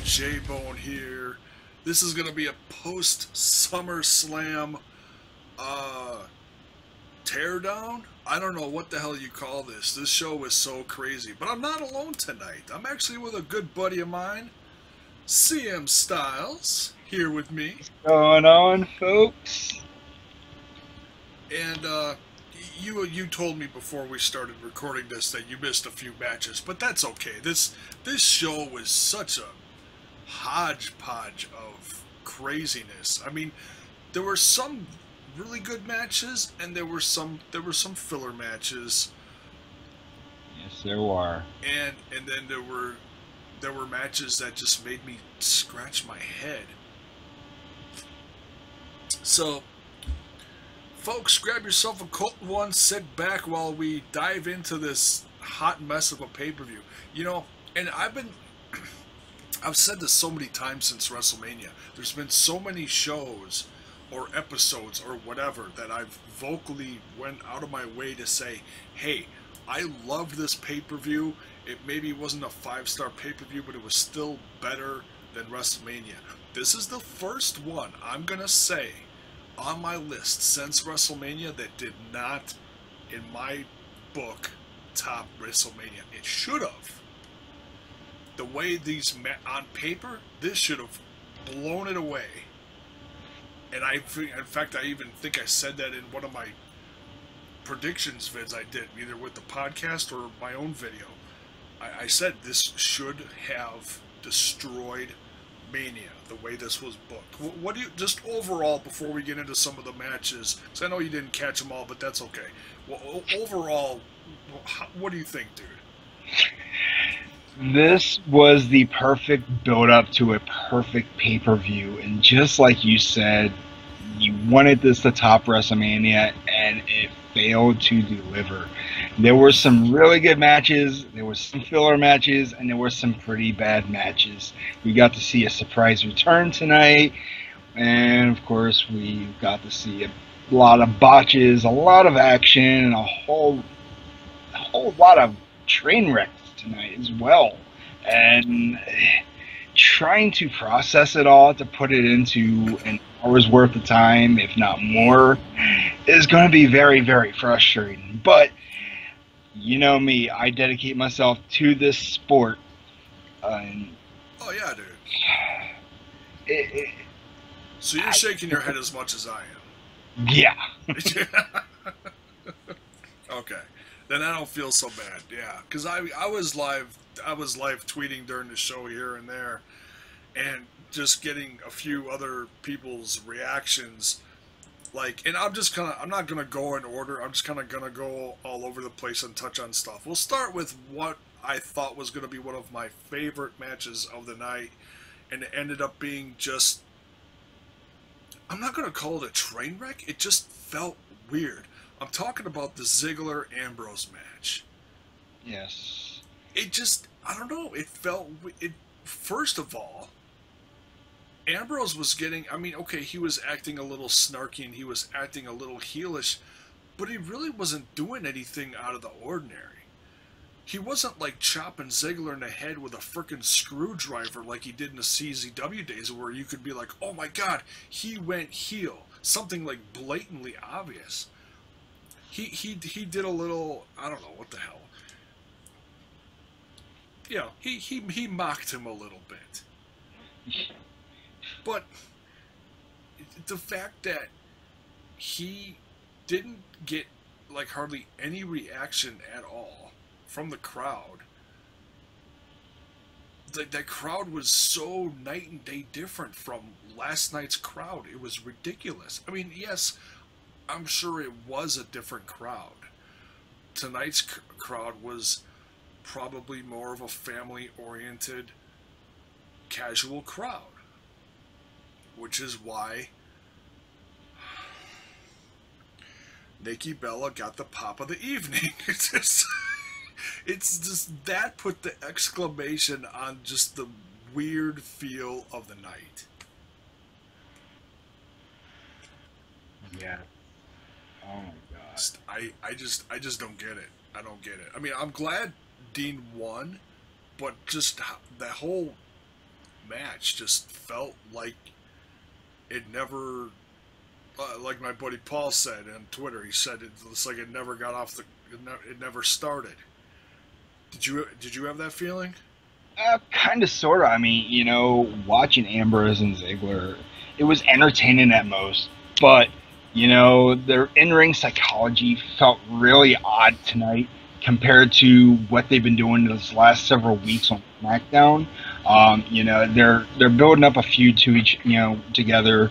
J-Bone here. This is going to be a post-SummerSlam teardown? I don't know what the hell you call this. This show is so crazy. But I'm not alone tonight. I'm actually with a good buddy of mine, CM Styles, here with me. What's going on, folks? And you told me before we started recording this that you missed a few matches, but that's okay. This show was such a hodgepodge of craziness. I mean, there were some really good matches, and there were some filler matches, Yes, there were. and then there were matches that just made me scratch my head. So, folks, grab yourself a cold one, sit back while we dive into this hot mess of a pay-per-view. And I've said this so many times since WrestleMania. There's been so many shows or episodes or whatever that I've vocally went out of my way to say, hey, I loved this pay-per-view. It maybe wasn't a 5-star pay-per-view, but it was still better than WrestleMania. This is the first one I'm going to say on my list since WrestleMania that did not, in my book, top WrestleMania. It should have. The way on paper, this should have blown it away. And in fact, I even think I said that in one of my predictions vids I did, either with the podcast or my own video. I said this should have destroyed Mania, the way this was booked. What do you, just overall, before we get into some of the matches, because I know you didn't catch them all, but that's okay. Well, overall, what do you think, dude? This was the perfect build-up to a perfect pay-per-view, and just like you said, you wanted this to top WrestleMania, and it failed to deliver. There were some really good matches, there were some filler matches, and there were some pretty bad matches. We got to see a surprise return tonight, and of course we got to see a lot of botches, a lot of action, and a whole lot of train wrecks tonight as well. And trying to process it all to put it into an hour's worth of time, if not more, is going to be very, very frustrating. But you know me, I dedicate myself to this sport. And Oh, yeah, dude. it, it, So you're shaking your head as much as I yeah. am. Okay. Then I don't feel so bad. Yeah, because I was live tweeting during the show here and there, and just getting a few other people's reactions. And I'm not gonna go in order. I'm just kind of gonna go all over the place and touch on stuff. We'll start with what I thought was gonna be one of my favorite matches of the night, and it ended up being just, I'm not gonna call it a train wreck. It just felt weird. I'm talking about the Ziggler-Ambrose match. Yes. I don't know, first of all, Ambrose was okay, he was acting a little snarky and he was acting a little heelish, but he really wasn't doing anything out of the ordinary. He wasn't like chopping Ziggler in the head with a frickin' screwdriver like he did in the CZW days, where you could be like, oh my god, he went heel. Something like blatantly obvious. He did a little, I don't know what the hell. He mocked him a little bit. But the fact that he didn't get like hardly any reaction at all from the crowd, that crowd was so night and day different from last night's crowd. It was ridiculous. I mean, yes, I'm sure it was a different crowd. Tonight's crowd was probably more of a family-oriented, casual crowd, which is why Nikki Bella got the pop of the evening. It's just that put the exclamation on just the weird feel of the night. Yeah. Oh my god. I just don't get it. I don't get it. I mean, I'm glad Dean won, but just the whole match just felt like it never, like my buddy Paul said on Twitter. He said it's like it never got off it never started. Did you have that feeling? Kind of, sort of. I mean, watching Ambrose and Ziggler, it was entertaining at most, but their in-ring psychology felt really odd tonight compared to what they've been doing those last several weeks on SmackDown. They're building up a feud to each, together.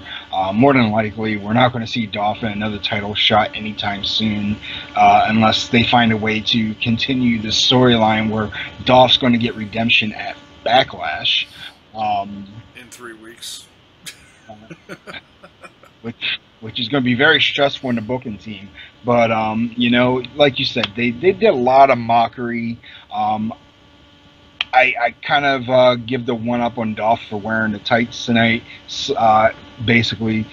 More than likely, we're not going to see Dolph in another title shot anytime soon, unless they find a way to continue the storyline where Dolph's going to get redemption at Backlash. In 3 weeks. Which is going to be very stressful in the booking team. But like you said, they did a lot of mockery. I kind of give the one up on Dolph for wearing the tights tonight. Basically,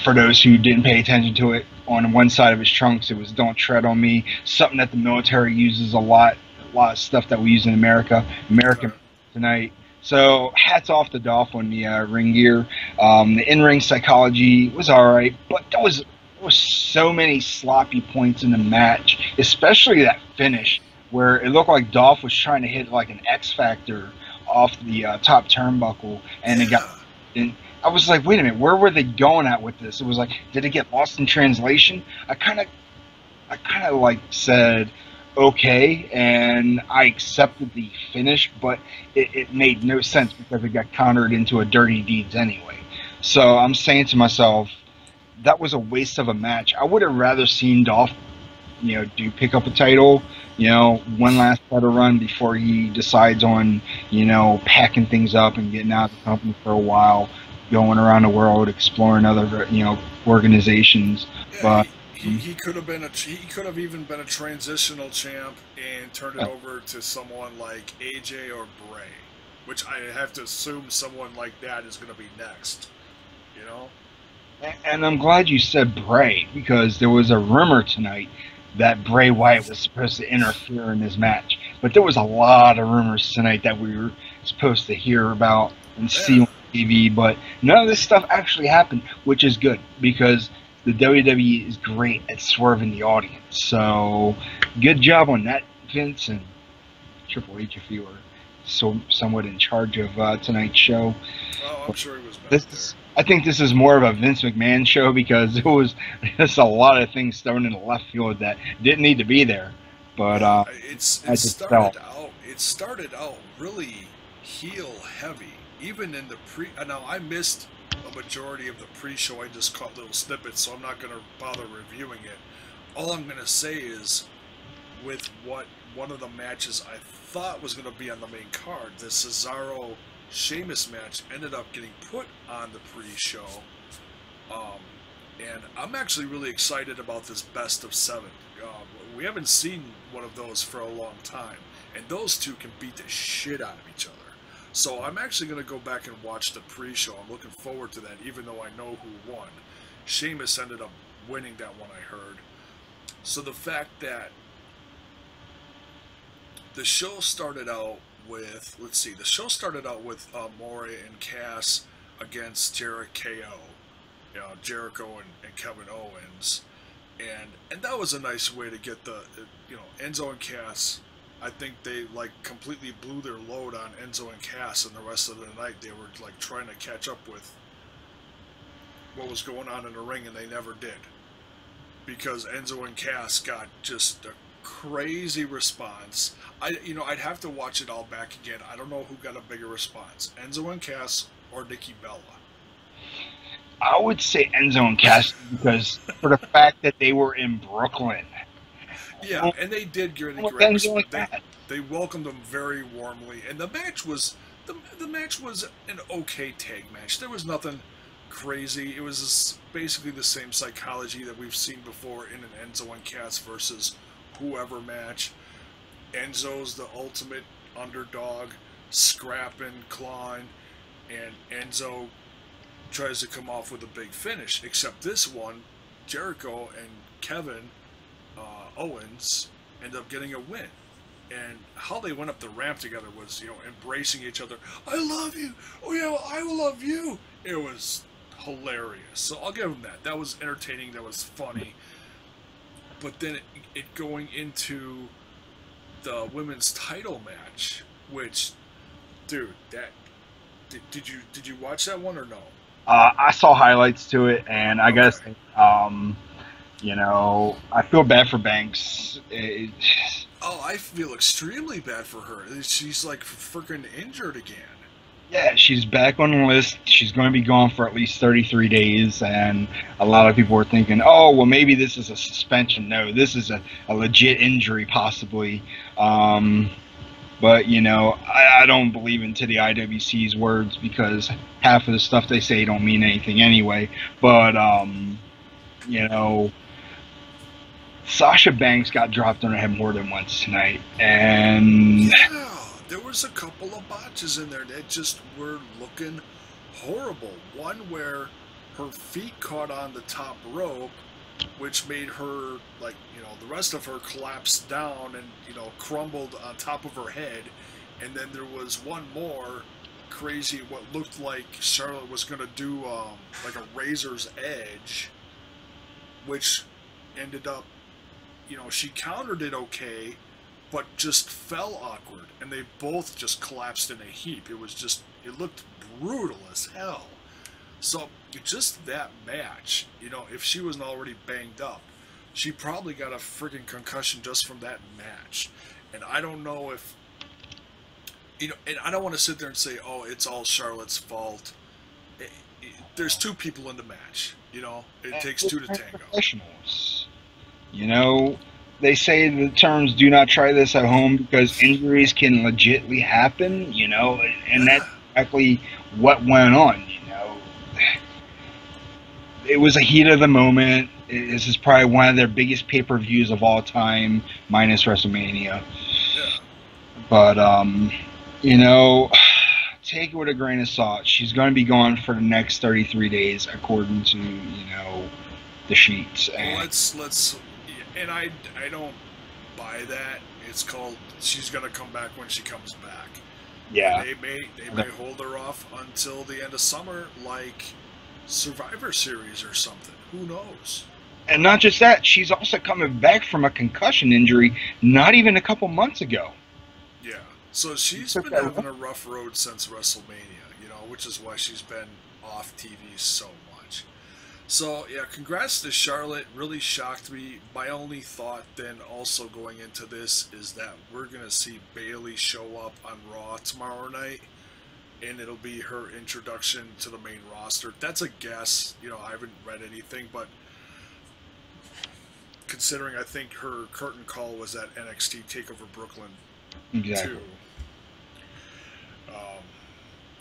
for those who didn't pay attention to it, on one side of his trunks it was "Don't tread on me," something that the military uses a lot of stuff that we use in American tonight. So hats off to Dolph on the ring gear. The in-ring psychology was all right, but there was so many sloppy points in the match, especially that finish where it looked like Dolph was trying to hit like an X Factor off the top turnbuckle, and it got. And I was like, wait a minute, where were they going at with this? It was like, did it get lost in translation? I kind of like said, okay, and I accepted the finish, but it made no sense because it got countered into a dirty deeds anyway. So I'm saying to myself, that was a waste of a match. I would have rather seen Dolph, do pick up a title, one last title run before he decides on, packing things up and getting out of the company for a while, going around the world, exploring other, organizations. Yeah, but he could have even been a transitional champ and turned it over to someone like AJ or Bray, which I have to assume someone like that is going to be next. And I'm glad you said Bray, because there was a rumor tonight that Bray Wyatt was supposed to interfere in this match. But there was a lot of rumors tonight that we were supposed to hear about and see on TV, but none of this stuff actually happened, which is good, because the WWE is great at swerving the audience. So good job on that, Vince and Triple H, if you were somewhat in charge of tonight's show. Oh, I'm sure he was back there. I think this is more of a Vince McMahon show, because it was just a lot of things thrown in the left field that didn't need to be there. But it started out really heel heavy, even in the pre. Now I missed a majority of the pre-show. I just caught little snippets, so I'm not going to bother reviewing it. All I'm going to say is, with one of the matches I thought was going to be on the main card, the Cesaro Sheamus match ended up getting put on the pre-show, and I'm actually really excited about this best of 7. We haven't seen one of those for a long time, and those two can beat the shit out of each other. So I'm actually going to go back and watch the pre-show. I'm looking forward to that, even though I know who won. Sheamus ended up winning that one, I heard. So the fact that the show started out with, Maury and Cass against Jericho, and Kevin Owens, and that was a nice way to get the, Enzo and Cass. I think they completely blew their load on Enzo and Cass, and the rest of the night they were trying to catch up with what was going on in the ring, and they never did, because Enzo and Cass got just a crazy response. I'd have to watch it all back again. I don't know who got a bigger response, Enzo and Cass or Nikki Bella. I would say Enzo and Cass, because for the fact that they were in Brooklyn. Yeah, and they did get a great response. They welcomed them very warmly, and the match was an okay tag match. There was nothing crazy. It was basically the same psychology that we've seen before in an Enzo and Cass versus whoever match. Enzo's the ultimate underdog, scrapping, clawing, and Enzo tries to come off with a big finish. Except this one, Jericho and Kevin Owens end up getting a win. and how they went up the ramp together was, embracing each other. I love you. Oh yeah, well, I will love you. It was hilarious. So I'll give them that. That was entertaining. That was funny. But then it going into the women's title match, which, dude, did you watch that one or no? I saw highlights to it, and I guess, Okay. I feel bad for Banks. Oh, I feel extremely bad for her. She's like freaking injured again. Yeah, she's back on the list. She's going to be gone for at least 33 days, and a lot of people were thinking, oh, well, maybe this is a suspension. No, this is a legit injury, possibly. But, I don't believe into the IWC's words because half of the stuff they say don't mean anything anyway. But, you know, Sasha Banks got dropped on her head more than once tonight. And Yeah, there was a couple of botches in there that just were looking horrible. One where her feet caught on the top rope, which made her, like, the rest of her collapse down and, crumbled on top of her head. And then there was one more crazy, what looked like Charlotte was going to do like a razor's edge, which ended up, she countered it okay, but just fell awkward. And they both just collapsed in a heap. It looked brutal as hell. So just that match, if she wasn't already banged up, she probably got a freaking concussion just from that match. And I don't know if, and I don't want to sit there and say, oh, it's all Charlotte's fault. There's two people in the match, it takes two to tango. professionals. They say the terms "do not try this at home" because injuries can legitly happen. And that's Yeah. exactly what went on. It was a heat of the moment. This is probably one of their biggest pay-per-views of all time, minus WrestleMania. Yeah. But take it with a grain of salt. She's going to be gone for the next 33 days, according to the sheets. And Let's and I don't buy that. It's called she's gonna come back when she comes back. yeah, They may hold her off until the end of summer, like Survivor Series or something. Who knows? and not just that, she's also coming back from a concussion injury not even a couple months ago. Yeah. So she's been having a rough road since WrestleMania, which is why she's been off TV so much. So, yeah, congrats to Charlotte. Really shocked me. My only thought then also going into this is that we're going to see Bayley show up on Raw tomorrow night, and it'll be her introduction to the main roster. That's a guess. I haven't read anything, but considering I think her curtain call was at NXT TakeOver Brooklyn Exactly. too.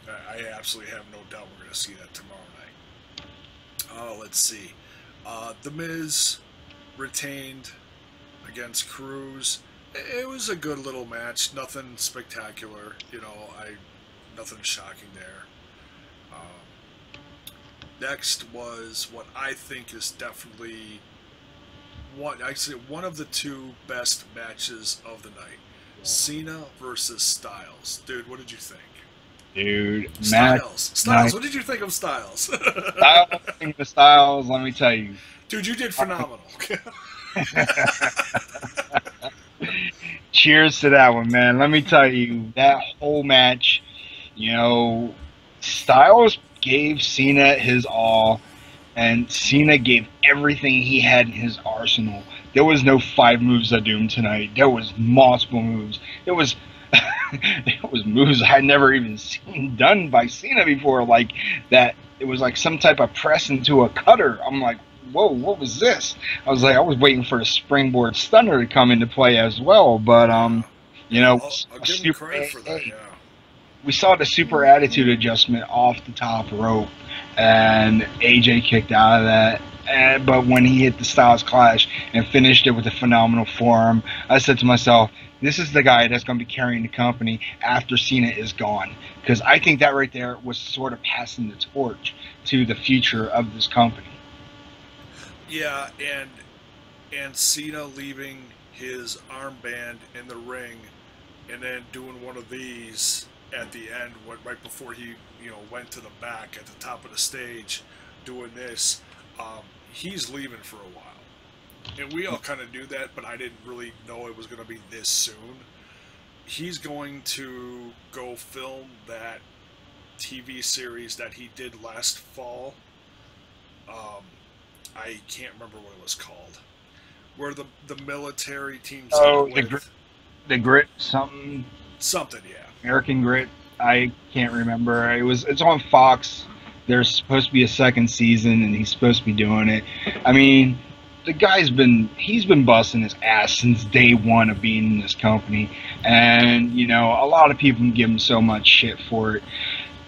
I absolutely have no doubt we're going to see that tomorrow night. Let's see. The Miz retained against Cruz. It was a good little match. Nothing spectacular. Nothing shocking there. Next was what I think is definitely one of the two best matches of the night. Cena versus Styles. Dude, what did you think? Dude, Styles, what did you think of Styles? Styles, let me tell you. Dude, you did phenomenal. Cheers to that one, man. Let me tell you, that whole match, Styles gave Cena his all, and Cena gave everything he had in his arsenal. There was no 5 moves of doom tonight. There was multiple moves. There was moves I never even seen done by Cena before, like that. It was like some type of press into a cutter. I'm like, whoa, what was this? I was waiting for the springboard stunner to come into play as well. But I'll give him credit for that. Yeah. We saw the super attitude adjustment off the top rope, and AJ kicked out of that. But when he hit the Styles Clash and finished it with a phenomenal forearm, I said to myself, this is the guy that's going to be carrying the company after Cena is gone. Because I think that right there was sort of passing the torch to the future of this company. Yeah, and Cena leaving his armband in the ring, and then doing one of these at the end, right before he went to the back at the top of the stage, doing this. He's leaving for a while, and we all kind of knew that, but I didn't really know it was going to be this soon. He's going to go film that TV series that he did last fall. I can't remember what it was called, where the military teams up with the Grit something. Something, yeah. American Grit. I can't remember. It's on Fox. There's supposed to be a second season, and he's supposed to be doing it. I mean, he's been busting his ass since day one of being in this company, and a lot of people give him so much shit for it.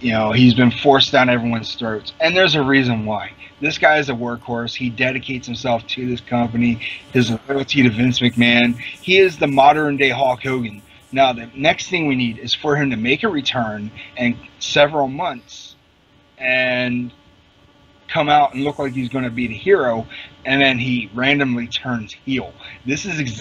He's been forced down everyone's throats, and there's a reason why. This guy is a workhorse. He dedicates himself to this company, his loyalty to Vince McMahon. He is the modern day Hulk Hogan. Now, the next thing we need is for him to make a return in several months and come out and look like he's going to be the hero, and then he randomly turns heel. This is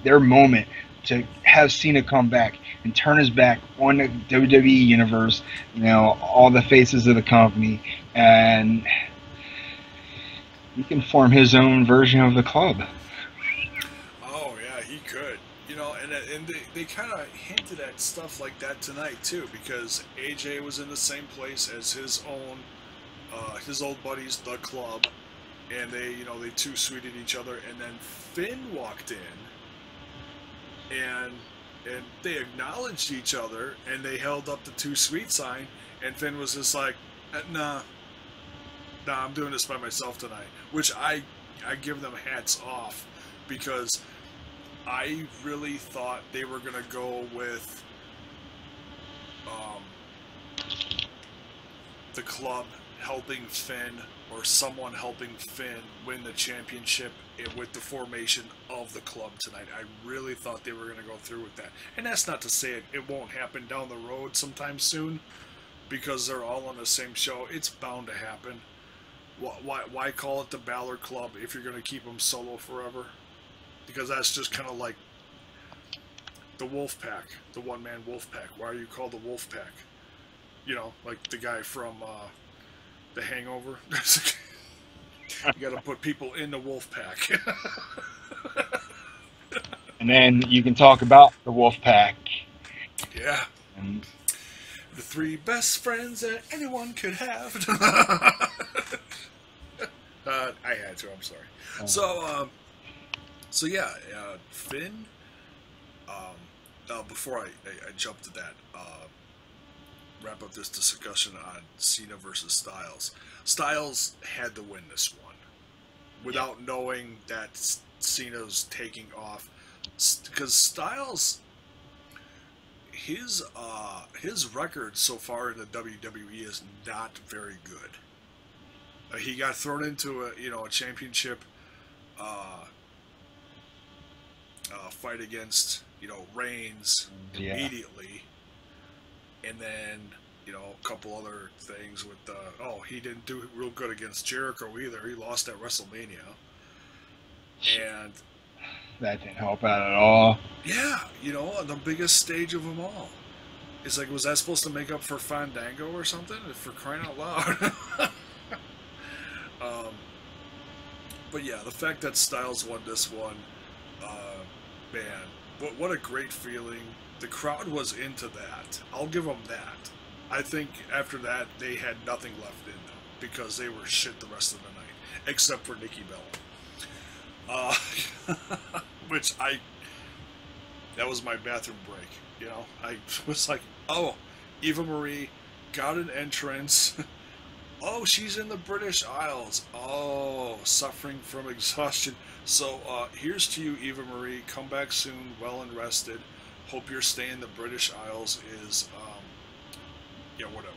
their moment to have Cena come back and turn his back on the WWE universe, all the faces of the company, and he can form his own version of the club. Oh yeah, he could. And they kind of hinted at stuff like that tonight too, because AJ was in the same place as his old buddies, the Club, and they two sweeted each other, and then Finn walked in, and they acknowledged each other, and they held up the too sweet sign, and Finn was just like, nah, I'm doing this by myself tonight, which I give them hats off, because I really thought they were going to go with the Club helping Finn, or someone helping Finn win the championship with the formation of the Club tonight. I really thought they were going to go through with that. And that's not to say it won't happen down the road sometime soon, because they're all on the same show. It's bound to happen. Why call it the Balor Club if you're going to keep them solo forever? Because that's just kind of like the Wolf Pack, the one-man Wolf Pack. Why are you called the Wolf Pack? Like the guy from The Hangover. You got to put people in the Wolf Pack. And then you can talk about the Wolf Pack. Yeah. And the three best friends that anyone could have. I had to. I'm sorry. So yeah, Finn. Before I jump to that, wrap up this discussion on Cena versus Styles. Styles had to win this one without knowing that Cena's taking off, because Styles, his record so far in the WWE is not very good. He got thrown into a championship fight against Reigns immediately, and then a couple other things with he didn't do real good against Jericho either. He lost at WrestleMania, and that didn't help out at all. Yeah, on the biggest stage of them all. It's like, was that supposed to make up for Fandango or something? For crying out loud. But yeah, the fact that Styles won this one, man, what a great feeling. The crowd was into that. I'll give them that. I think after that, they had nothing left in them, because they were shit the rest of the night, except for Nikki Bella. Which that was my bathroom break, I was like, oh, Eva Marie got an entrance. Oh, she's in the British Isles. Oh, suffering from exhaustion. So, here's to you, Eva Marie. Come back soon, well and rested. Hope your stay in the British Isles is, whatever.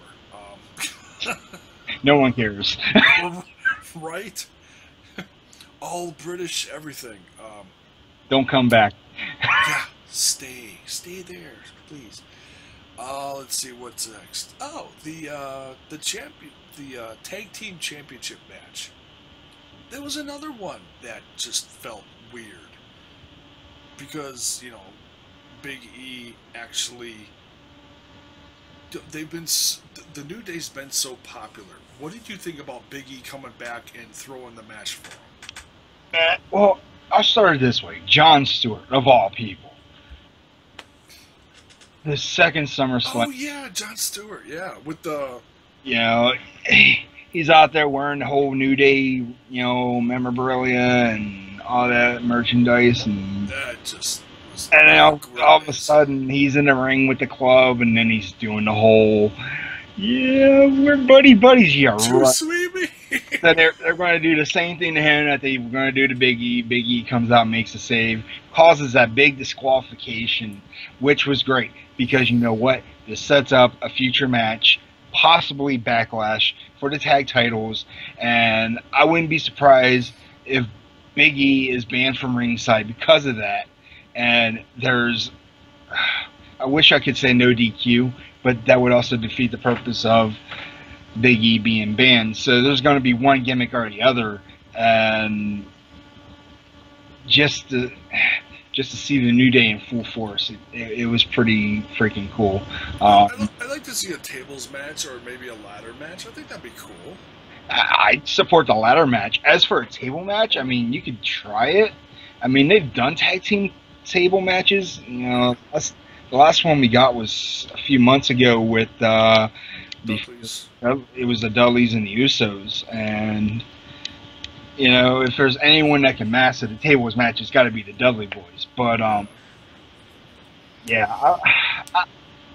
No one cares. Right? All British everything. Don't come back. Yeah, stay there, please. Let's see what's next. Oh, the tag team championship match. There was another one that just felt weird. because Big E actually they've been the New Day's been so popular. What did you think about Big E coming back and throwing the match for him? Well, I'll start it this way. Jon Stewart, of all people. The second SummerSlam. Oh yeah, Jon Stewart. Yeah, with the You know, he's out there wearing the whole New Day, memorabilia and all that merchandise, and that just was then all of a sudden he's in the ring with the club, and then he's doing the whole, yeah, we're buddies. Yeah, too right. sweet me. So they're going to do the same thing to him that they were going to do to Big E. Big E comes out, makes a save, causes that big disqualification, which was great because you know what? This sets up a future match, possibly Backlash for the tag titles, and I wouldn't be surprised if Big E is banned from ringside because of that. And I wish I could say no DQ, but that would also defeat the purpose of Big E being banned. So there's going to be one gimmick or the other, and just to see the New Day in full force, it was pretty freaking cool. I'd like to see a tables match or maybe a ladder match. I think that'd be cool. I'd support the ladder match. As for a table match, I mean, you could try it. I mean, they've done tag team table matches. The last one we got was a few months ago with Dudleys. It was the Dudleys and the Usos, and if there's anyone that can master the tables match, it's got to be the Dudley Boys. But yeah,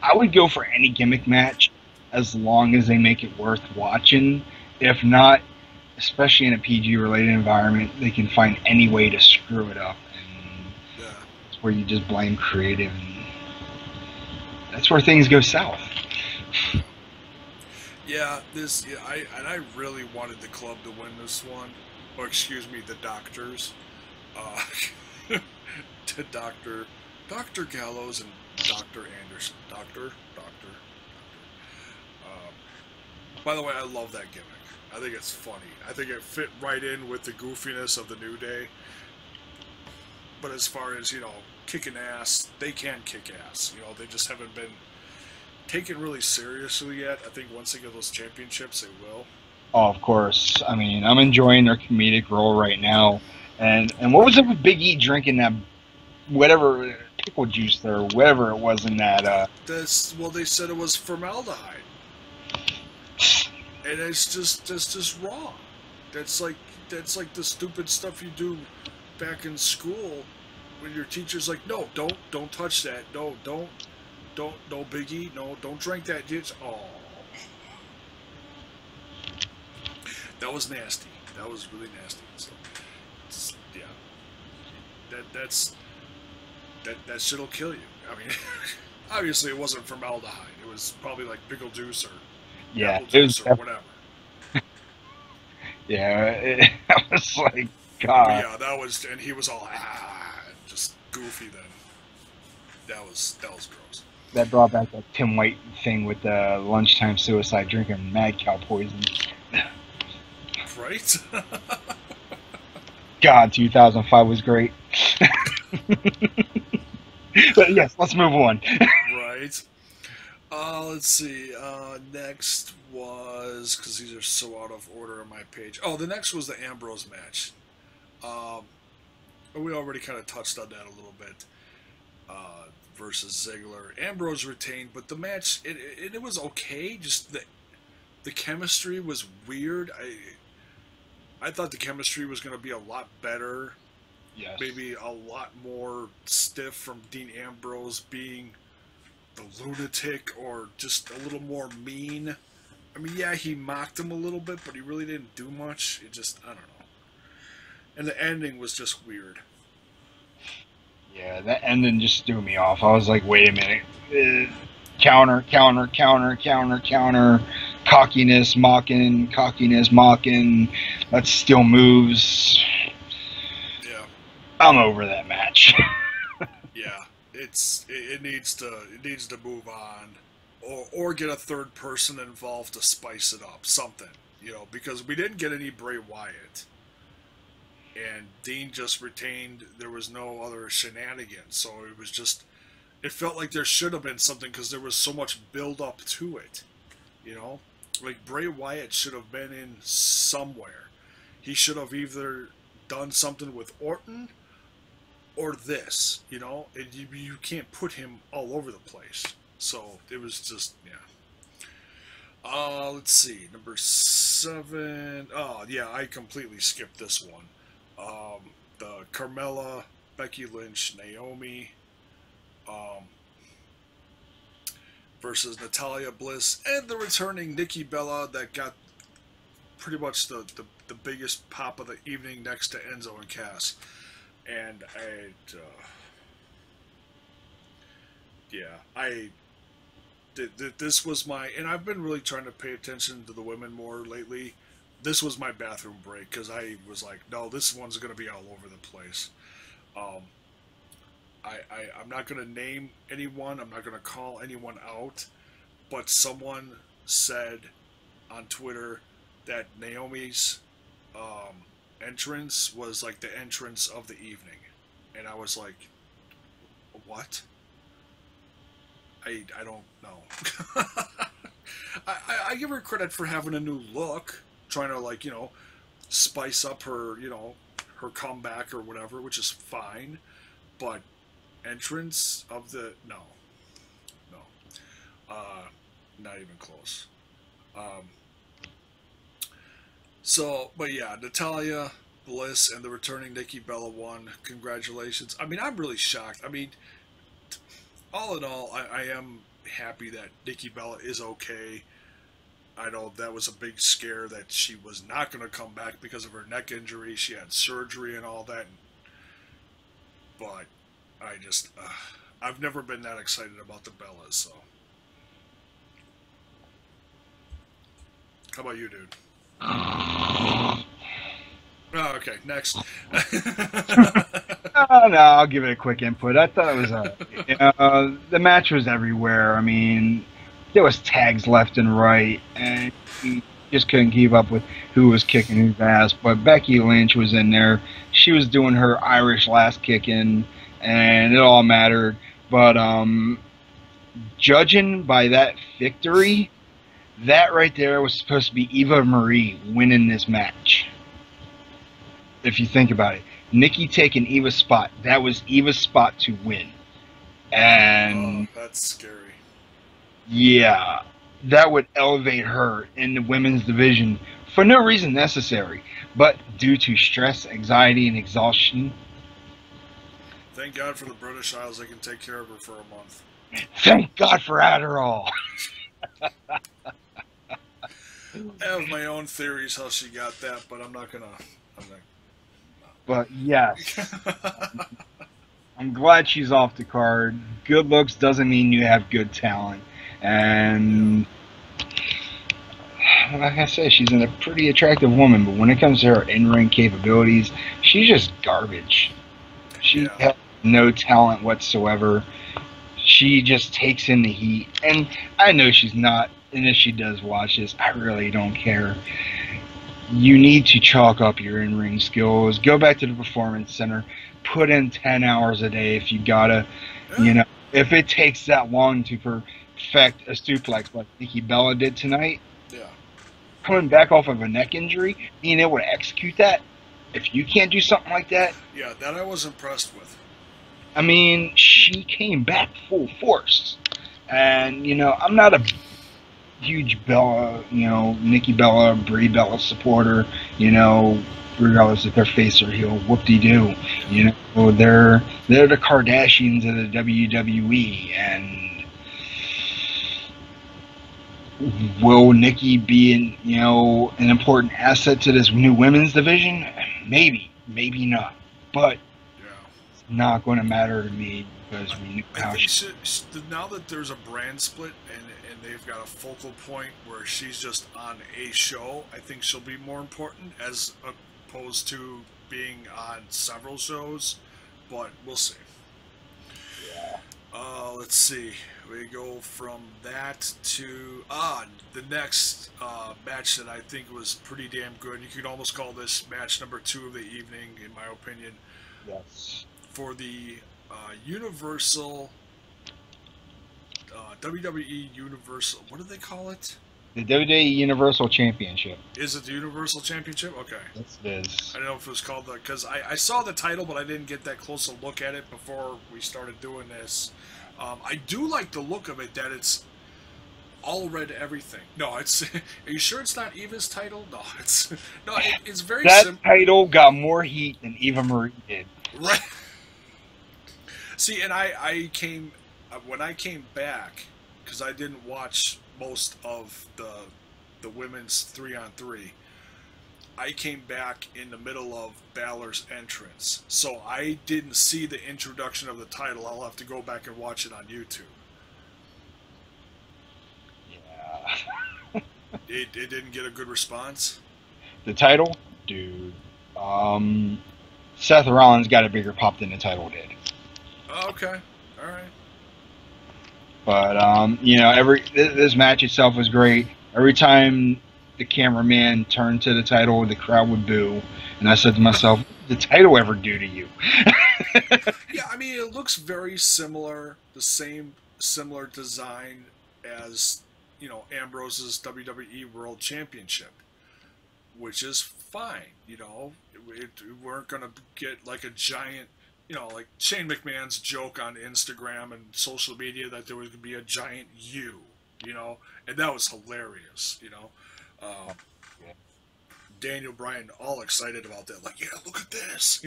I would go for any gimmick match as long as they make it worth watching. If not, especially in a PG-related environment, they can find any way to screw it up, and that's where you just blame creative, and that's where things go south. Yeah, I really wanted the club to win this one, or excuse me, the Doctors, to Dr. Gallows and Dr. Anderson, Doctor. By the way, I love that gimmick. I think it's funny. I think it fit right in with the goofiness of the New Day. But as far as kicking ass, they can kick ass. They just haven't been taken really seriously yet. I think once they get those championships, they will. Oh, of course. I mean, I'm enjoying their comedic role right now. And what was it with Big E drinking that whatever pickle juice there, or whatever it was in that? They said it was formaldehyde, and that's just wrong. That's like the stupid stuff you do back in school when your teacher's like, no, don't touch that, no, Big E, no, don't drink that. Oh, that was nasty. That was really nasty. So, yeah, that shit'll kill you. I mean, obviously it wasn't formaldehyde. It was probably like pickle juice or apple juice or whatever. Yeah, I was like, God. Yeah, that was, and he was all just goofy. Then that was gross. That brought back that Tim White thing with the lunchtime suicide drinking mad cow poison. Right? God, 2005 was great. But yes, let's move on. Right. Let's see. Next was, because these are so out of order on my page. Oh, the next was the Ambrose match. We already kind of touched on that a little bit. Versus Ziggler. Ambrose retained, but the match, it was okay. Just the chemistry was weird. I thought the chemistry was going to be a lot better. Yes. Maybe a lot more stiff from Dean Ambrose being the lunatic, or just a little more mean. I mean, yeah, he mocked him a little bit, but he really didn't do much. It just, I don't know. And the ending was just weird. Yeah, that ending just threw me off. I was like, wait a minute. Counter. Cockiness, mocking. Let's steal moves. Yeah. I'm over that match. Yeah. It needs to move on, or get a third person involved to spice it up, something, because we didn't get any Bray Wyatt. and Dean just retained. There was no other shenanigans, so it was just. It felt like there should have been something because there was so much build up to it. You know, like Bray Wyatt should have been in somewhere. He should have either done something with Orton or this. You know, you can't put him all over the place. So it was just yeah. Let's see, number 7. Oh yeah, I completely skipped this one. The Carmella, Becky Lynch, Naomi, um, versus Natalia Bliss and the returning Nikki Bella that got pretty much the biggest pop of the evening next to Enzo and Cass. And this was my, and I've been really trying to pay attention to the women more lately. This was my bathroom break because I was like, no, this one's going to be all over the place. Um, I'm not going to name anyone. I'm not going to call anyone out. But someone said on Twitter that Naomi's entrance was like the entrance of the evening. And I was like, what? I don't know. I give her credit for having a new look, trying to, like, spice up her, her comeback or whatever, which is fine. But entrance of the no, not even close. So, but yeah, Natalia Bliss and the returning Nikki Bella won. Congratulations. I mean, I'm really shocked. I mean, all in all, I am happy that Nikki Bella is okay. I know that was a big scare that she was not going to come back because of her neck injury. She had surgery and all that. But I just, I've never been that excited about the Bellas, so. How about you, dude? Oh, okay, next. No, I'll give it a quick input. I thought it was the match was everywhere. I mean, there was tags left and right, and you just couldn't keep up with who was kicking whose ass. But Becky Lynch was in there. She was doing her Irish last kicking, and it all mattered. But judging by that victory, that right there was supposed to be Eva Marie winning this match. If you think about it. Nikki taking Eva's spot. That was Eva's spot to win. And that's scary. Yeah, that would elevate her in the women's division for no reason necessary, but due to stress, anxiety, and exhaustion. Thank God for the British Isles. They can take care of her for a month. Thank God for Adderall. I have my own theories how she got that, but I'm not. But yes, I'm glad she's off the card. Good looks doesn't mean you have good talent. And like I said, she's a pretty attractive woman, but when it comes to her in-ring capabilities, she's just garbage. She has no talent whatsoever. She just takes in the heat. And I know she's not, and if she does watch this, I really don't care. You need to chalk up your in-ring skills. Go back to the Performance Center. Put in 10 hours a day if you gotta. If it takes that long to perfect a suplex like Nikki Bella did tonight, coming back off of a neck injury, being able to execute that, if you can't do something like that. Yeah, that I was impressed with. I mean, she came back full force. And, I'm not a huge Bella, Nikki Bella, Brie Bella supporter, regardless if they're face or heel, whoop-de-doo. They're the Kardashians of the WWE, and will Nikki be an important asset to this new women's division? Maybe not, but it's not going to matter to me because we knew how now that there's a brand split and they've got a focal point where she's just on a show, I think she'll be more important as opposed to being on several shows, but we'll see. Let's see. we go from that to the next match that I think was pretty damn good. You could almost call this match number 2 of the evening, in my opinion, Yes. for the Universal WWE Universal. What do they call it? The WWE Universal Championship. Is it the Universal Championship? Okay. Yes, it is. I don't know if it was called that because I saw the title, but I didn't get that close a look at it before we started doing this. I do like the look of it, that it's all red everything. No, it's. Are you sure it's not Eva's title? No, it's no. It's very that title got more heat than Eva Marie did. Right. See, and I came when I came back because I didn't watch most of the women's 3-on-3. I came back in the middle of Balor's entrance, so I didn't see the introduction of the title. I'll have to go back and watch it on YouTube. Yeah. It didn't get a good response. The title, dude. Seth Rollins got a bigger pop than the title did. Okay, all right. But this match itself was great. Every time the cameraman turned to the title, the crowd would boo, and I said to myself, "What did the title ever do to you?" Yeah, I mean, it looks very similar, the same similar design as Ambrose's WWE World Championship, which is fine. We weren't gonna get like a giant. Like Shane McMahon's joke on Instagram and social media that there was going to be a giant U, and that was hilarious, Daniel Bryan all excited about that, like, yeah, look at this,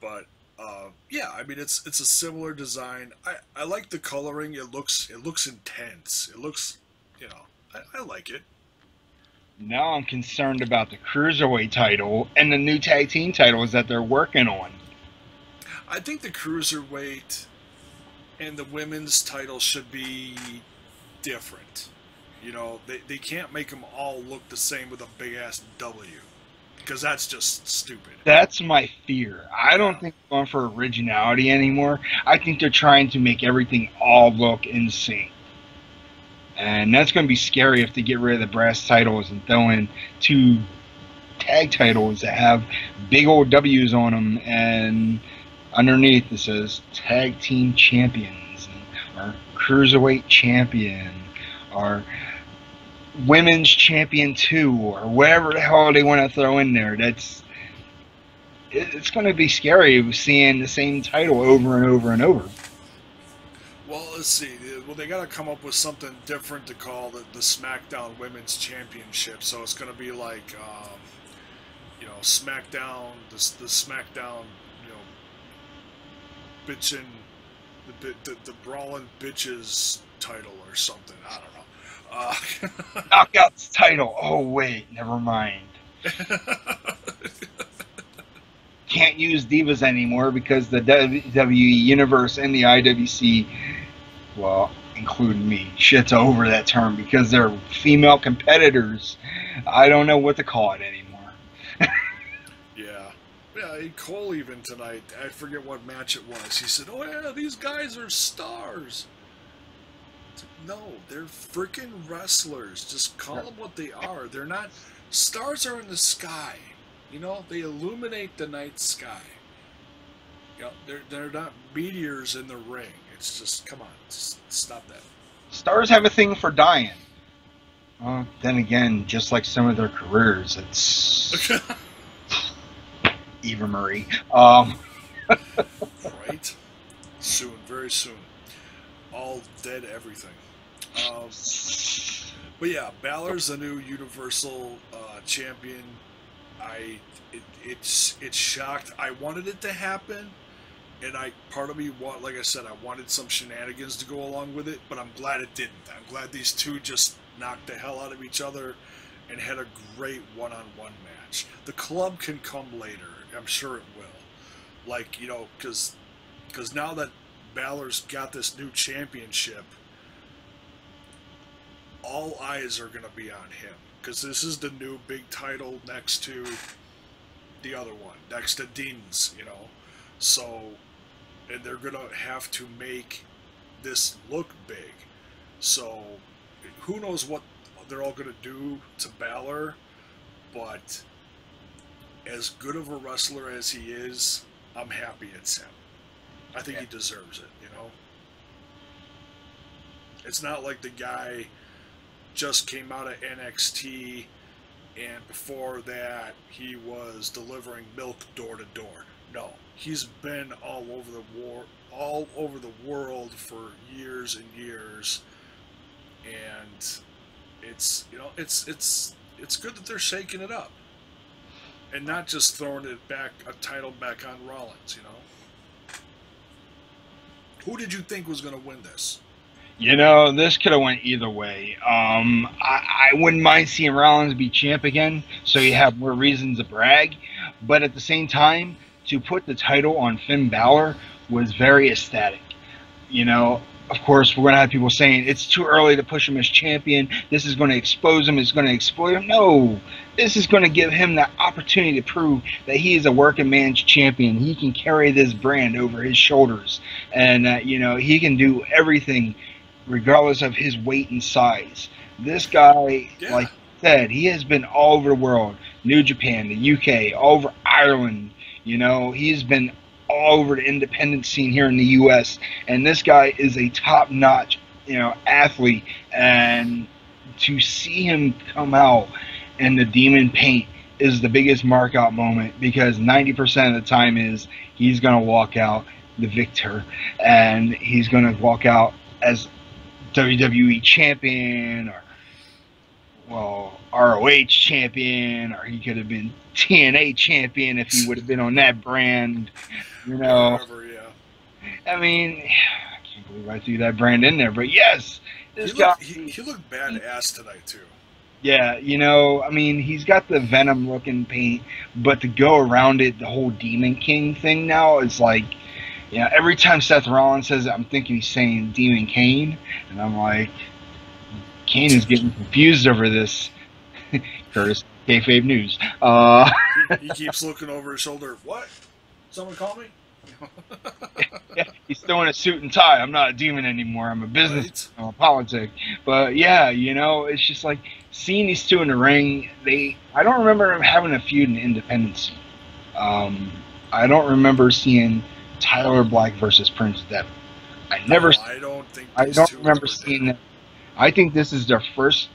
but, yeah, I mean, it's a similar design. I like the coloring. It looks intense. It looks, I like it. Now I'm concerned about the Cruiserweight title and the new tag team titles that they're working on. I think the Cruiserweight and the women's title should be different. They can't make them all look the same with a big-ass W, because that's just stupid. That's my fear. I don't think they're going for originality anymore. I think they're trying to make everything all look in sync. And that's going to be scary if they get rid of the brass titles and throw in 2 tag titles that have big old W's on them, and underneath it says Tag Team Champions, or Cruiserweight Champion, or Women's Champion 2, or whatever the hell they want to throw in there. It's going to be scary seeing the same title over and over and over. Well, let's see. Well, they got to come up with something different to call the SmackDown Women's Championship. So it's going to be like, SmackDown, the SmackDown, bitchin', the brawling bitches title or something. I don't know. Knockouts title. Oh wait, never mind. Can't use divas anymore because the WWE Universe and the IWC, well, including me, shits over that term because they're female competitors. I don't know what to call it anymore. Yeah, Cole even tonight, I forget what match it was. He said, "Oh yeah, these guys are stars." No, they're freaking wrestlers. Just call them what they are. They're not. Stars are in the sky. They illuminate the night sky. They're not meteors in the ring. It's just, come on, stop that. Stars have a thing for dying. Then again, just like some of their careers, it's Eva Marie. Right? Soon, very soon. All dead everything. But yeah, Balor's the new Universal Champion. It's shocked. I wanted it to happen, and part of me like I said, I wanted some shenanigans to go along with it, but I'm glad it didn't. I'm glad these two just knocked the hell out of each other and had a great one-on-one match. The club can come later. I'm sure it will. Like, because now that Balor's got this new championship, all eyes are going to be on him. Because this is the new big title next to the other one, next to Dean's, So and they're gonna have to make this look big. So who knows what they're all gonna do to Balor, but as good of a wrestler as he is, I'm happy it's him. I think he deserves it, you know? It's not like the guy just came out of NXT and before that he was delivering milk door to door. No, he's been all over the world for years and years, and it's it's good that they're shaking it up and not just throwing a title back on Rollins. You know, who did you think was going to win this? You know, this could have went either way. I wouldn't mind seeing Rollins be champ again, so you have more reasons to brag. But at the same time, to put the title on Finn Balor was very ecstatic. You know, of course, we're going to have people saying it's too early to push him as champion. This is going to expose him. It's going to exploit him. No, this is going to give him the opportunity to prove that he is a working man's champion. He can carry this brand over his shoulders, and you know, he can do everything regardless of his weight and size. This guy, like I said, he has been all over the world. New Japan, the UK, all over Ireland. You know, he's been all over the independent scene here in the US, and this guy is a top-notch, you know, athlete. And to see him come out in the demon paint is the biggest mark-out moment, because 90% of the time is he's going to walk out the victor, and he's going to walk out as WWE champion, or well, ROH champion, or he could have been TNA champion if he would have been on that brand, you know. Whatever, yeah. I mean, I can't believe I threw that brand in there, but yes, this guy. He looked badass tonight too. Yeah, you know, I mean, he's got the Venom looking paint, but to go around it, the whole Demon King thing now is like, you know, every time Seth Rollins says it, I'm thinking he's saying Demon Kane, and I'm like, Kane is getting confused over this. Curtis, kayfabe news. He keeps looking over his shoulder. What? Someone call me? Yeah, he's still in a suit and tie. I'm not a demon anymore. I'm a business. Right. I'm a politic. But yeah, you know, it's just like seeing these two in the ring. I don't remember them having a feud in Independence. I don't remember seeing Tyler Black versus Prince Devitt. I don't remember seeing that. I think this is their first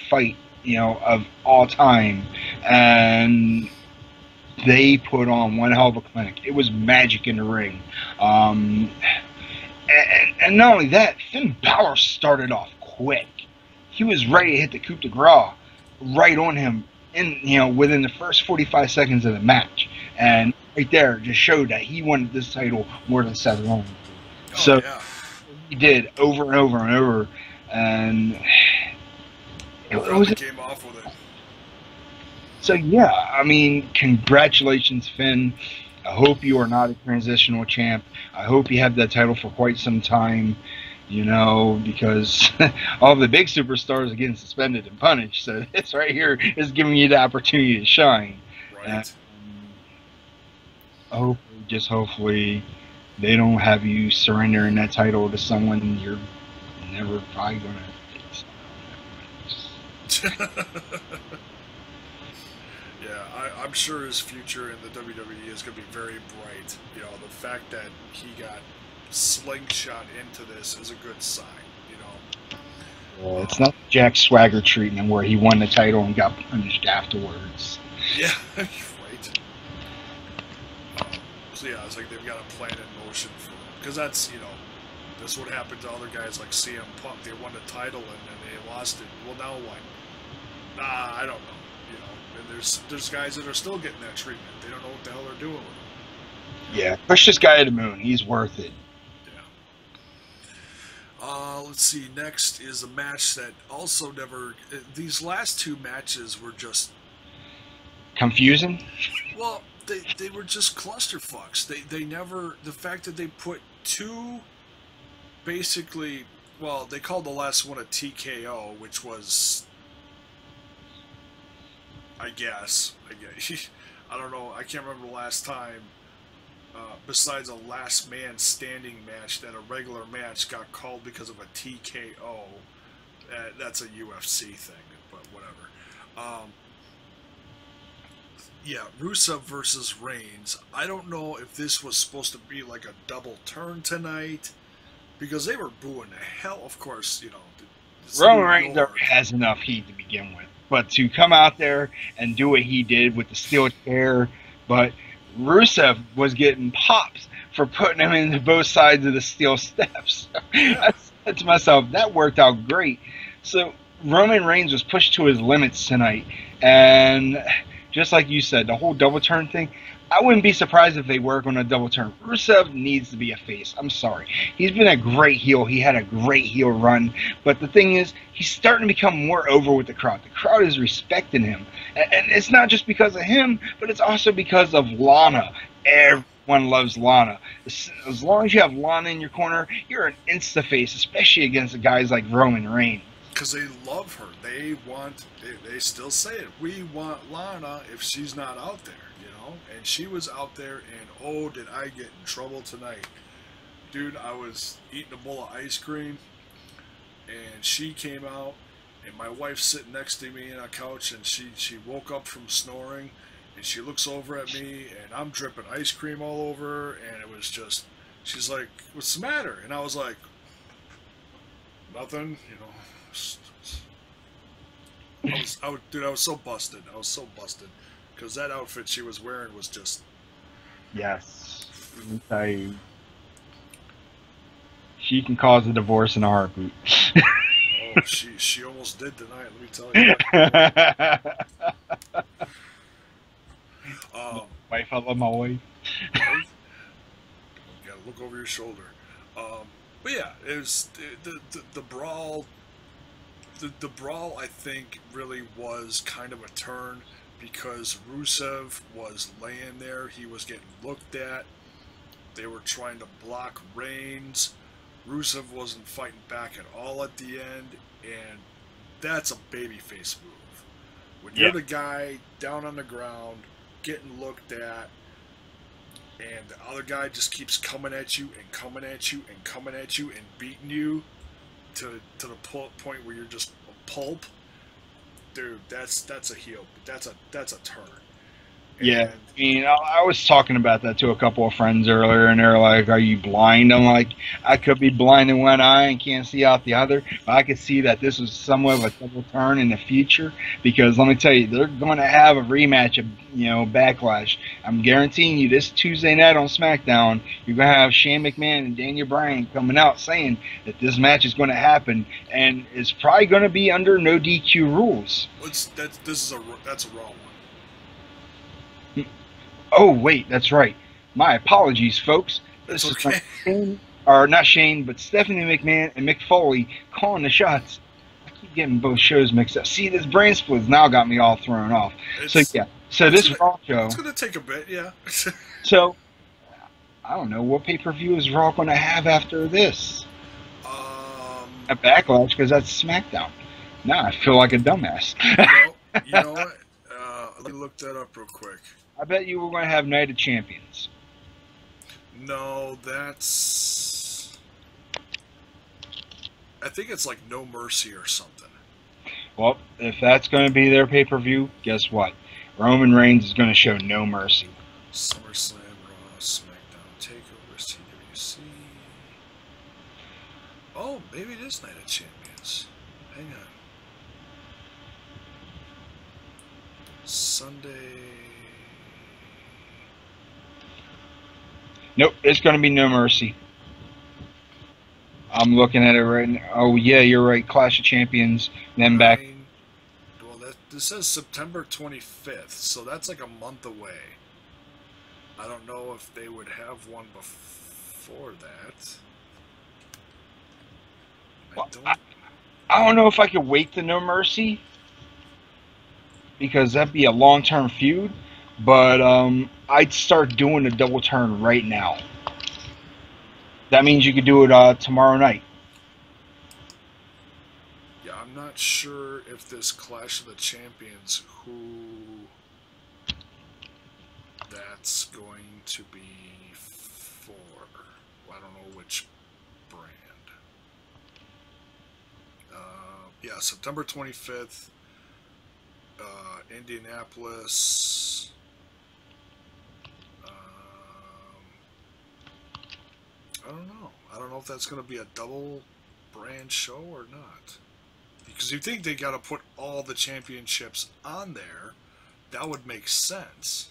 fight, you know, of all time, and they put on one hell of a clinic. It was magic in the ring, and not only that, Finn Balor started off quick. He was ready to hit the coup de grace right on him, within the first 45 seconds of the match, and right there just showed that he wanted this title more than Seth Rollins. So he did over and over and over, and it came off with it. So yeah, I mean, congratulations, Finn. I hope you are not a transitional champ. I hope you have that title for quite some time, you know, because all the big superstars are getting suspended and punished. So this right here is giving you the opportunity to shine. Right. Hopefully they don't have you surrendering that title to someone you're never probably going to face. Yeah, I'm sure his future in the WWE is going to be very bright. You know, the fact that he got slingshot into this is a good sign, you know. Well, it's not Jack Swagger treatment where he won the title and got punished afterwards. Yeah, right. So yeah, it's like they've got a plan in motion for him. Because that's, you know, that's what happened to other guys like CM Punk. They won the title and then they lost it. Well, now what? I don't know. You know, and there's guys that are still getting that treatment. They don't know what the hell they're doing with it. Yeah, push this guy to the moon. He's worth it. Yeah. Let's see. Next is a match that also never. These last two matches were just confusing. Well, they were just clusterfucks. They never. The fact that they put two, basically, well, they called the last one a TKO, which was, I guess. I don't know. I can't remember the last time besides a last man standing match that a regular match got called because of a TKO. That's a UFC thing, but whatever. Yeah, Rusev versus Reigns. I don't know if this was supposed to be like a double turn tonight because they were booing the hell. Of course, Roman Reigns has enough heat to begin with, but to come out there and do what he did with the steel chair, but Rusev was getting pops for putting him into both sides of the steel steps. Yeah. I said to myself, that worked out great. So Roman Reigns was pushed to his limits tonight, and just like you said, the whole double turn thing, I wouldn't be surprised if they work on a double turn. Rusev needs to be a face. I'm sorry. He's been a great heel. He had a great heel run. But the thing is, he's starting to become more over with the crowd. The crowd is respecting him. And it's not just because of him, but it's also because of Lana. Everyone loves Lana. As long as you have Lana in your corner, you're an insta-face, especially against guys like Roman Reigns. Because they love her. They still say it. We want Lana if she's not out there, And she was out there, and oh, did I get in trouble tonight. Dude, I was eating a bowl of ice cream, and she came out, and my wife's sitting next to me on a couch, and she woke up from snoring, and she looks over at me, and I'm dripping ice cream all over her, and it was just, she's like, what's the matter? And I was like, nothing, Dude, I was so busted. I was so busted. Because that outfit she was wearing was just... Yes. She can cause a divorce in a heartbeat. Oh, she almost did tonight, let me tell you. Wife, I love my wife. Right? You gotta look over your shoulder. But yeah, it was the brawl. The brawl, I think, really was kind of a turn because Rusev was laying there. He was getting looked at. They were trying to block Reigns. Rusev wasn't fighting back at all at the end, and that's a babyface move. When you're the guy down on the ground, getting looked at, and the other guy just keeps coming at you and coming at you and coming at you and beating you to the point where you're just a pulp, dude, that's a heel. That's a turn. Yeah, I mean, I was talking about that to a couple of friends earlier, and they're like, "Are you blind?" I'm like, "I could be blind in one eye and can't see out the other, but I could see that this was somewhat of a double turn in the future because let me tell you, they're going to have a rematch of Backlash. I'm guaranteeing you this Tuesday night on SmackDown, you're going to have Shane McMahon and Daniel Bryan coming out saying that this match is going to happen, and it's probably going to be under no DQ rules." That's a Raw one. Oh, wait, that's right. My apologies, folks. This is not Shane, or not Shane, but Stephanie McMahon and Mick Foley calling the shots. I keep getting both shows mixed up. See, this brain split's now got me all thrown off. So this Raw show... It's going to take a bit, yeah. So, I don't know, what pay-per-view is Raw going to have after this? A Backlash, because that's SmackDown. Now I feel like a dumbass. You know what? Let me look that up real quick. I bet you we're going to have Night of Champions. No, that's... I think it's like No Mercy or something. Well, if that's going to be their pay-per-view, guess what? Roman Reigns is going to show no mercy. SummerSlam, Raw, SmackDown, TakeOver, TWC... Oh, maybe it is Night of Champions. Hang on. Sunday... Nope, it's going to be No Mercy. I'm looking at it right now. Oh, yeah, you're right. Clash of Champions, then back. Well, this says September 25th, so that's like a month away. I don't know if they would have one before that. I don't know if I could wait to No Mercy, because that'd be a long-term feud. But I'd start doing a double turn right now. That means you could do it tomorrow night. Yeah, I'm not sure if this Clash of the Champions, that's going to be for, well, I don't know which brand. Yeah, September 25th, Indianapolis. I don't know. I don't know if that's going to be a double brand show or not. Because you think they got to put all the championships on there. That would make sense.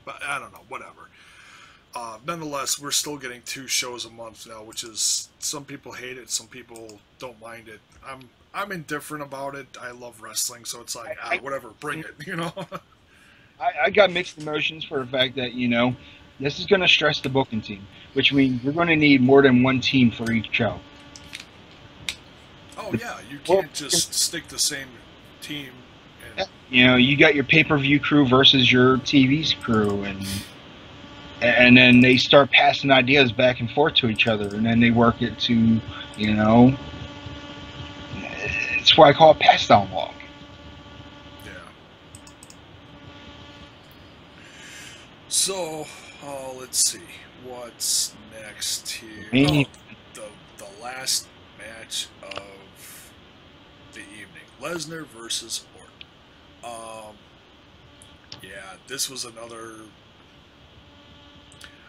But I don't know. Whatever. Nonetheless, we're still getting 2 shows a month now, which is, some people hate it, some people don't mind it. I'm indifferent about it. I love wrestling, so it's like, whatever, bring it, you know? I got mixed emotions for the fact that, this is going to stress the booking team, which means you're going to need more than one team for each show. Oh, yeah, you can't just stick the same team. And... you got your pay-per-view crew versus your TV's crew, and then they start passing ideas back and forth to each other, and then they work it to, it's why I call it pass-down log. Yeah. So, let's see. What's next here? The last match of the evening. Lesnar versus Orton. Yeah, this was another...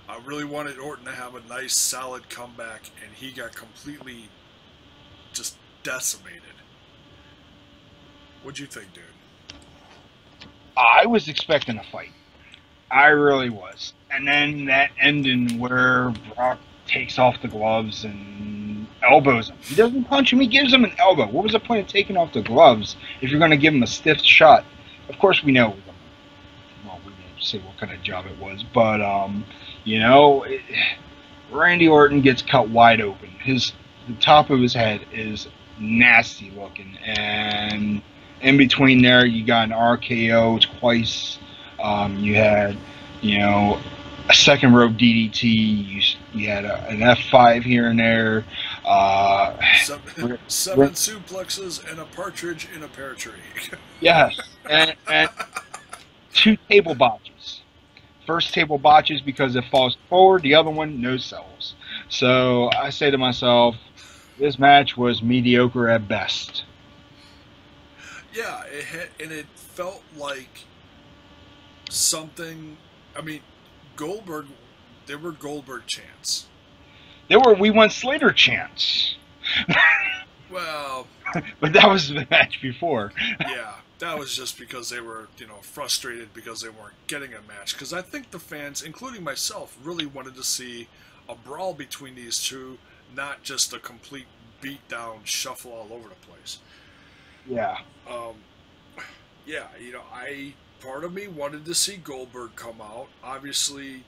I really wanted Orton to have a nice, solid comeback, and he got completely just decimated. What'd you think, dude? I was expecting a fight. I really was. And then that ending where Brock takes off the gloves and elbows him. He doesn't punch him, he gives him an elbow. What was the point of taking off the gloves if you're going to give him a stiff shot? Of course we know. Well, we didn't say what kind of job it was, but, Randy Orton gets cut wide open. The top of his head is nasty looking, and in between there you got an RKO twice. You had, a second rope DDT. You had an F5 here and there. Seven suplexes and a partridge in a pear tree. Yes, and 2 table botches. First table botches because it falls forward. The other one, no sells. So I say to myself, this match was mediocre at best. Yeah, it felt like something. I mean, Goldberg. There were Goldberg chants. There were "We Want Slater" chants. Well, but that was the match before. Yeah. That was just because they were, frustrated because they weren't getting a match. Because I think the fans, including myself, really wanted to see a brawl between these two, not just a complete beatdown shuffle all over the place. Yeah. Yeah, part of me wanted to see Goldberg come out, obviously,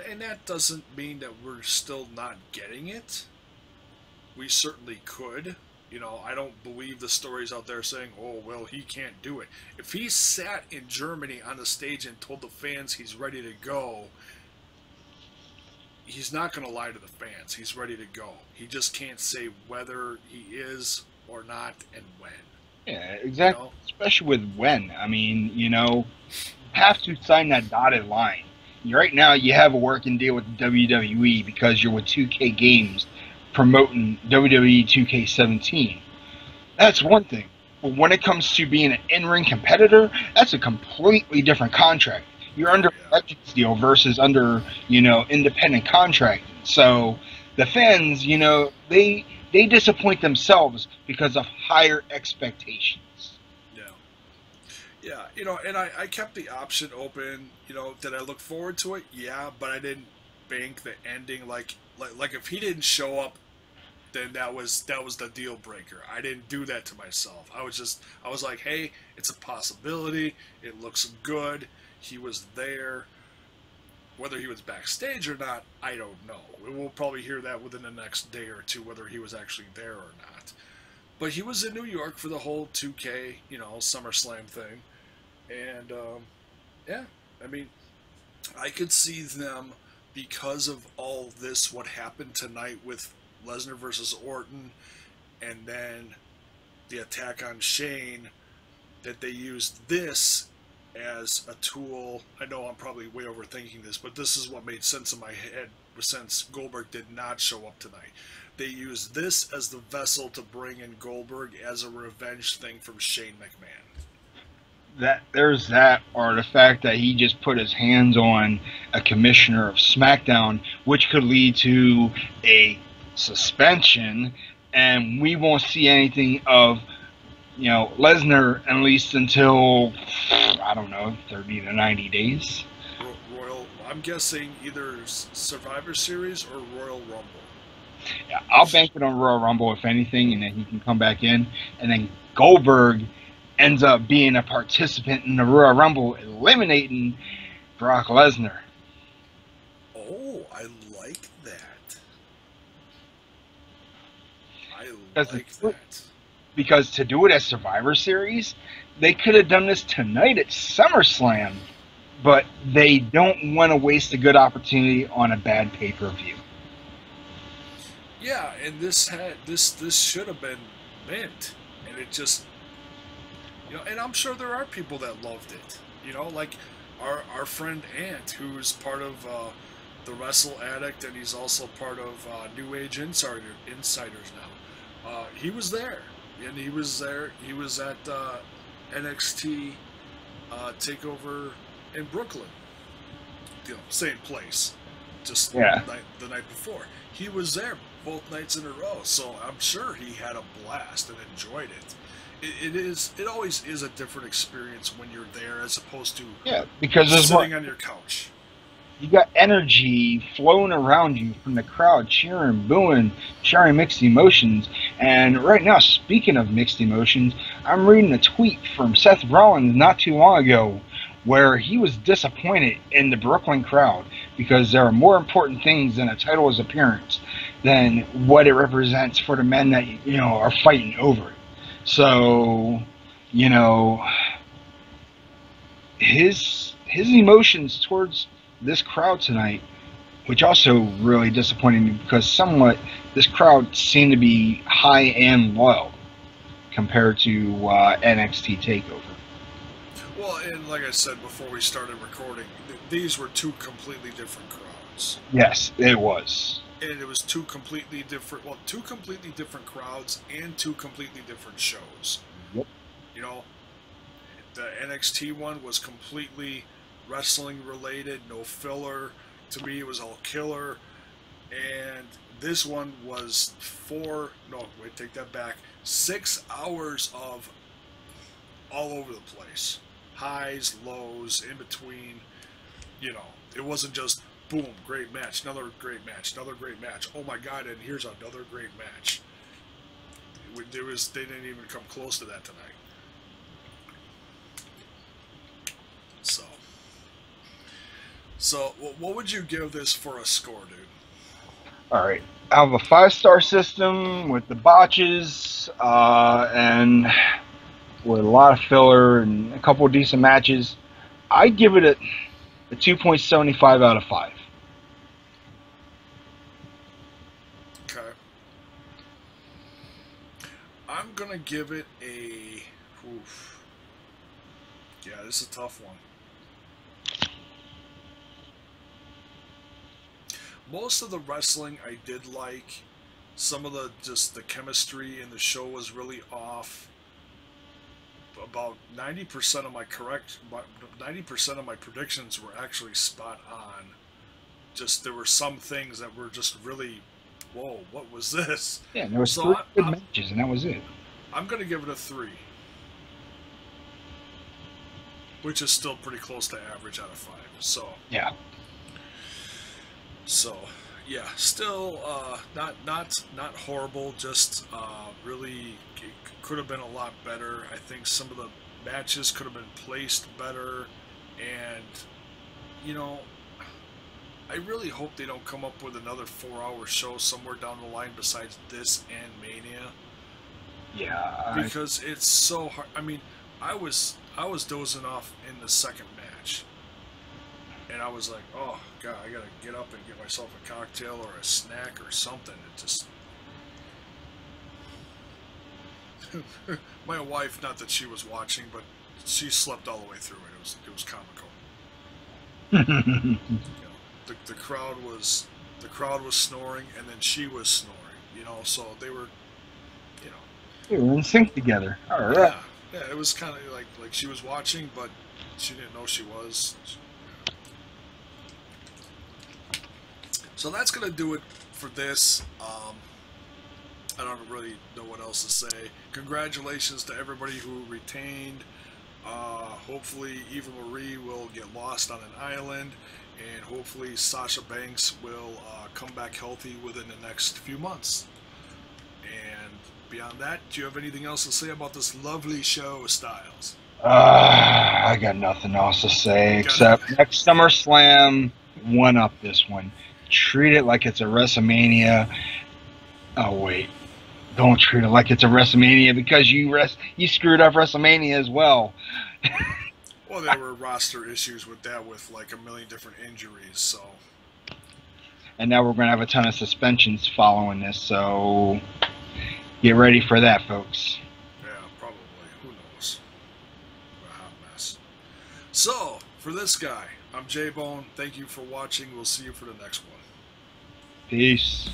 and that doesn't mean that we're still not getting it. We certainly could. I don't believe the stories out there saying, oh, well, he can't do it. If he sat in Germany on the stage and told the fans he's ready to go, he's not going to lie to the fans. He's ready to go. He just can't say whether he is or not and when. Yeah, exactly. Especially with when. I mean, have to sign that dotted line. Right now, you have a working deal with the WWE because you're with 2K Games promoting WWE 2K17. That's one thing. But when it comes to being an in-ring competitor, that's a completely different contract. You're under a license deal versus under, independent contracting. So the fans, they disappoint themselves because of higher expectations. Yeah, and I kept the option open, did I look forward to it? Yeah, but I didn't bank the ending like if he didn't show up, then that was the deal breaker. I didn't do that to myself. I was like, hey, it's a possibility. It looks good. He was there. Whether he was backstage or not, I don't know. We'll probably hear that within the next day or two, whether he was actually there or not. But he was in New York for the whole 2K, SummerSlam thing. And, yeah, I mean, I could see them, because of all this, what happened tonight with Lesnar versus Orton, and then the attack on Shane, that they used this as a tool. I know I'm probably way overthinking this, but this is what made sense in my head since Goldberg did not show up tonight. They used this as the vessel to bring in Goldberg as a revenge thing from Shane McMahon. That there's that, or the fact that he just put his hands on a commissioner of SmackDown, which could lead to a suspension, and we won't see anything of Lesnar at least until I don't know 30 to 90 days. Royal, I'm guessing either Survivor Series or Royal Rumble. Yeah, I'll bank it on Royal Rumble if anything, and then he can come back in, and then Goldberg ends up being a participant in the Royal Rumble, eliminating Brock Lesnar. Oh, I like that. Because to do it as Survivor Series, they could have done this tonight at SummerSlam, but they don't want to waste a good opportunity on a bad pay-per-view. Yeah, and this should have been mint, and it just, and I'm sure there are people that loved it. Like our friend Ant, who's part of the Wrestle Addict, and he's also part of New Age Insiders now. He was there, and he was at NXT Takeover in Brooklyn. Same place, just the night before. He was there both nights in a row, so I'm sure he had a blast and enjoyed it. It always is a different experience when you're there as opposed to because sitting on your couch. You got energy flowing around you from the crowd, cheering, booing, sharing mixed emotions. And right now, speaking of mixed emotions, I'm reading a tweet from Seth Rollins not too long ago where he was disappointed in the Brooklyn crowd because there are more important things than a title's appearance than what it represents for the men that are fighting over it. So, his emotions towards this crowd tonight, which also really disappointed me because somewhat this crowd seemed to be high and low compared to NXT TakeOver. Well, and like I said before we started recording, these were two completely different crowds. Yes, it was. And it was two completely different crowds and two completely different shows. Yep. The NXT one was completely wrestling related, no filler. To me, it was all killer. And this one was 6 hours of all over the place. Highs, lows, in between. It wasn't just boom, great match, another great match, another great match. Oh my God, and here's another great match. They didn't even come close to that tonight. So what would you give this for a score, dude? All right, I have a 5-star system with the botches and with a lot of filler and a couple of decent matches. I'd give it a 2.75 out of 5. Okay. I'm gonna give it a. Oof. Yeah, this is a tough one. Most of the wrestling I did like. Some of the chemistry in the show was really off. About 90% of my 90% of my predictions were actually spot on. Just there were some things that were just really, whoa, what was this? Yeah, there was 3 good matches, and that was it. I'm gonna give it a 3, which is still pretty close to average out of 5. So yeah. So yeah, still not horrible. Just really could have been a lot better. I think some of the matches could have been placed better, and I really hope they don't come up with another 4-hour show somewhere down the line besides this and Mania. Yeah. Because it's so hard. I mean, I was dozing off in the second match, and I was like, oh God, I gotta get up and get myself a cocktail or a snack or something. It just my wife, not that she was watching, but she slept all the way through it. It was comical. The crowd was snoring, and then she was snoring. So they were, They were in sync together. All right. yeah. It was kind of like she was watching, but she didn't know she was. So that's gonna do it for this. I don't really know what else to say. Congratulations to everybody who retained. Hopefully Eva Marie will get lost on an island, and hopefully Sasha Banks will come back healthy within the next few months. And beyond that, do you have anything else to say about this lovely show, Styles? I got nothing else to say except next SummerSlam, one up this one. Treat it like it's a WrestleMania. Oh wait, don't treat it like it's a WrestleMania because you screwed up WrestleMania as well. Well, there were roster issues with that, with like a million different injuries. So, and now we're gonna have a ton of suspensions following this. So get ready for that, folks. Yeah, probably. Who knows? What a hot mess. So, for this guy, I'm J-Bone. Thank you for watching. We'll see you for the next one. Peace.